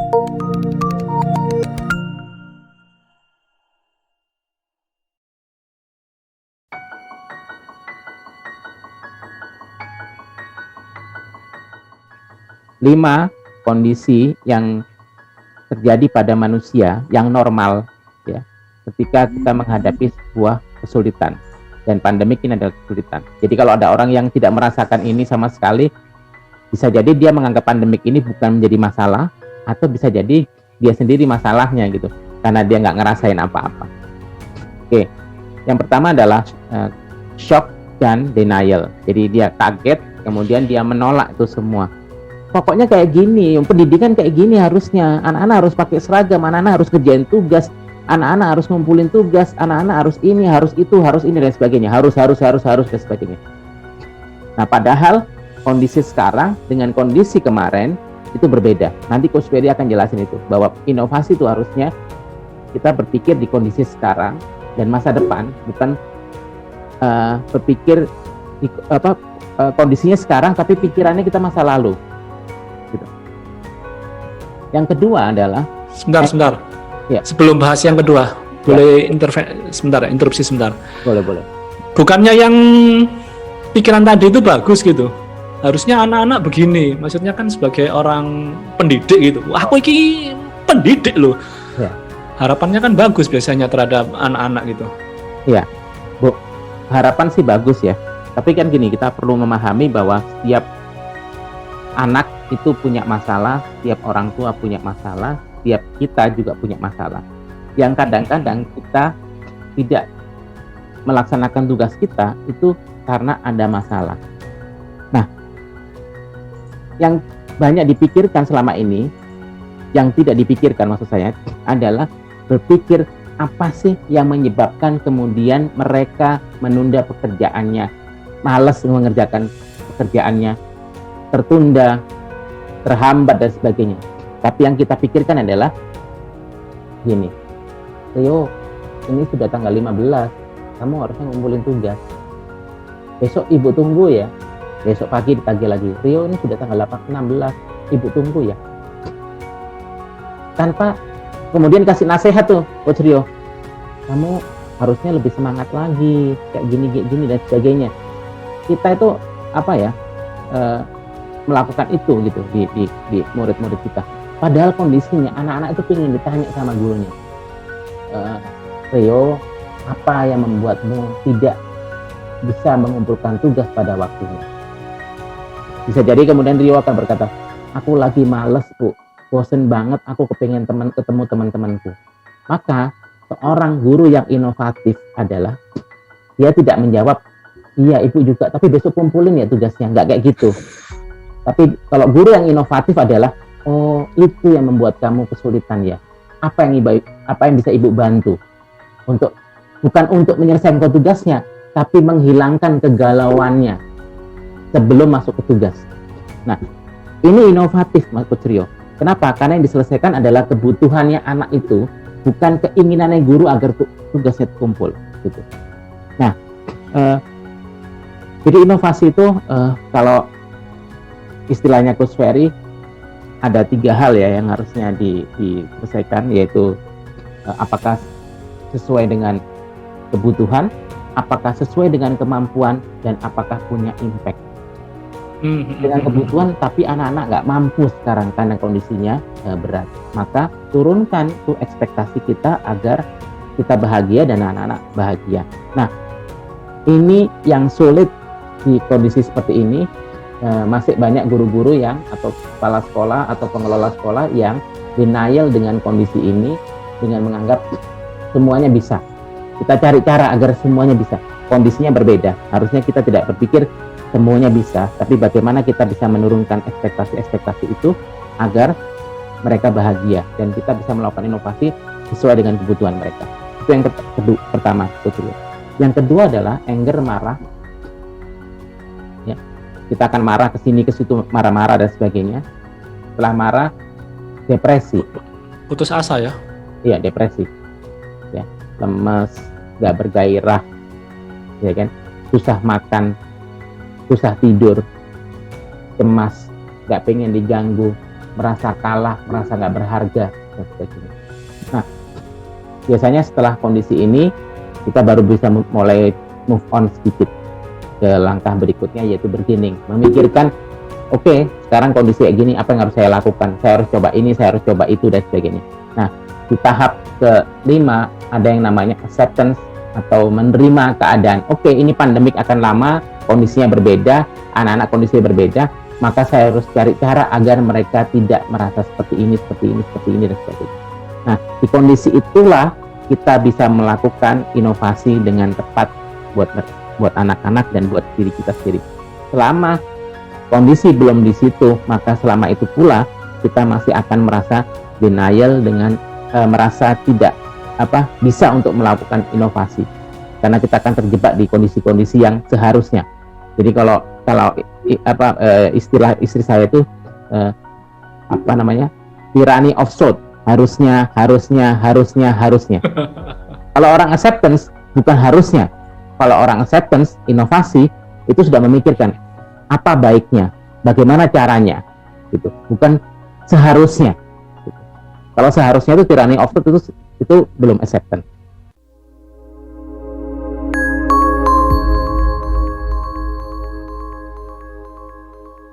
Lima kondisi yang terjadi pada manusia yang normal ya ketika kita menghadapi sebuah kesulitan, dan pandemik ini adalah kesulitan. Jadi kalau ada orang yang tidak merasakan ini sama sekali, bisa jadi dia menganggap pandemik ini bukan menjadi masalah, atau bisa jadi dia sendiri masalahnya gitu karena dia nggak ngerasain apa-apa. Oke, yang pertama adalah shock dan denial. Jadi dia kaget, kemudian dia menolak itu semua. Pokoknya kayak gini, pendidikan kayak gini harusnya. Anak-anak harus pakai seragam, anak-anak harus kerjain tugas, anak-anak harus ngumpulin tugas, anak-anak harus ini, harus itu, harus ini dan sebagainya. Harus dan sebagainya. Nah, padahal kondisi sekarang dengan kondisi kemarin itu berbeda. Nanti Coach Ferry akan jelasin itu, bahwa inovasi itu harusnya kita berpikir di kondisi sekarang dan masa depan, bukan berpikir di, kondisinya sekarang tapi pikirannya kita masa lalu. Gitu. Yang kedua adalah sebentar. Ya. Sebelum bahas yang kedua, boleh interupsi sebentar. Boleh. Bukannya yang pikiran tadi itu bagus gitu. Harusnya anak-anak begini. Maksudnya kan sebagai orang pendidik gitu. Wah, aku ini pendidik loh. Ya. Harapannya kan bagus biasanya terhadap anak-anak gitu. Iya, Bu. Harapan sih bagus ya. Tapi kan gini, kita perlu memahami bahwa setiap anak itu punya masalah, setiap orang tua punya masalah, setiap kita juga punya masalah. Yang kadang-kadang kita tidak melaksanakan tugas kita itu karena ada masalah. Nah, yang banyak dipikirkan selama ini, yang tidak dipikirkan maksud saya adalah berpikir apa sih yang menyebabkan kemudian mereka menunda pekerjaannya, malas mengerjakan pekerjaannya, tertunda, terhambat dan sebagainya. Tapi yang kita pikirkan adalah gini, Rio, ini sudah tanggal 15, kamu harusnya ngumpulin tugas. Besok ibu tunggu ya. Besok pagi ditagih lagi, Rio ini sudah tanggal 16, ibu tunggu ya. Tanpa kemudian kasih nasihat tuh, Coach Rio, kamu harusnya lebih semangat lagi, kayak gini dan sebagainya. Kita itu melakukan itu gitu di murid-murid kita. Padahal kondisinya anak-anak itu ingin ditanya sama gurunya, Rio, apa yang membuatmu tidak bisa mengumpulkan tugas pada waktunya? Bisa jadi kemudian Rio akan berkata, aku lagi males Bu, bosen banget, aku kepengen ketemu teman-temanku. Maka seorang guru yang inovatif adalah dia tidak menjawab, iya ibu juga, tapi besok kumpulin ya tugasnya, nggak kayak gitu. Tapi kalau guru yang inovatif adalah, oh itu yang membuat kamu kesulitan ya. Apa yang bisa ibu bantu bukan untuk menyelesaikan tugasnya, tapi menghilangkan kegalauannya sebelum masuk ke tugas. Nah, ini inovatif Mas Coach Rio. Kenapa? Karena yang diselesaikan adalah kebutuhannya anak itu, bukan keinginannya guru agar tugasnya kumpul. Gitu. Nah, jadi inovasi itu kalau istilahnya Coach Ferry, ada 3 hal ya yang harusnya diselesaikan, yaitu apakah sesuai dengan kebutuhan, apakah sesuai dengan kemampuan, dan apakah punya impact. Dengan kebutuhan tapi anak-anak nggak mampu sekarang karena kondisinya berat, maka turunkan tuh ekspektasi kita agar kita bahagia dan anak-anak bahagia. Nah, ini yang sulit di kondisi seperti ini. Masih banyak guru-guru yang atau kepala sekolah atau pengelola sekolah yang denial dengan kondisi ini, dengan menganggap semuanya bisa. Kita cari cara agar semuanya bisa. Kondisinya berbeda. Harusnya kita tidak berpikir semuanya bisa, tapi bagaimana kita bisa menurunkan ekspektasi itu agar mereka bahagia dan kita bisa melakukan inovasi sesuai dengan kebutuhan mereka. Itu yang pertama. Yang kedua adalah anger, marah. Kita akan marah ke sini ke situ, marah-marah dan sebagainya. Setelah marah, depresi. Putus asa ya? Iya, depresi. Ya, lemes, nggak bergairah, ya kan? Susah makan, susah tidur, cemas, nggak pengen diganggu, merasa kalah, merasa nggak berharga dan sebagainya. Nah, biasanya setelah kondisi ini kita baru bisa mulai move on sedikit ke langkah berikutnya, yaitu beginning, memikirkan oke, sekarang kondisi kayak gini, apa yang harus saya lakukan? Saya harus coba ini, saya harus coba itu, dan sebagainya. Nah, di tahap kelima ada yang namanya acceptance atau menerima keadaan. Oke, ini pandemik akan lama, kondisinya berbeda, anak-anak kondisinya berbeda, maka saya harus cari cara agar mereka tidak merasa seperti ini, dan sebagainya. Nah, di kondisi itulah kita bisa melakukan inovasi dengan tepat buat anak-anak dan buat diri kita sendiri. Selama kondisi belum di situ, maka selama itu pula kita masih akan merasa denial dengan merasa tidak bisa untuk melakukan inovasi, karena kita akan terjebak di kondisi-kondisi yang seharusnya. Jadi kalau istilah istri saya itu tyranny of thought, harusnya. Kalau orang acceptance bukan harusnya. Kalau orang acceptance, inovasi itu sudah memikirkan apa baiknya, bagaimana caranya, gitu. Bukan seharusnya. Gitu. Kalau seharusnya itu tyranny of thought itu belum acceptance.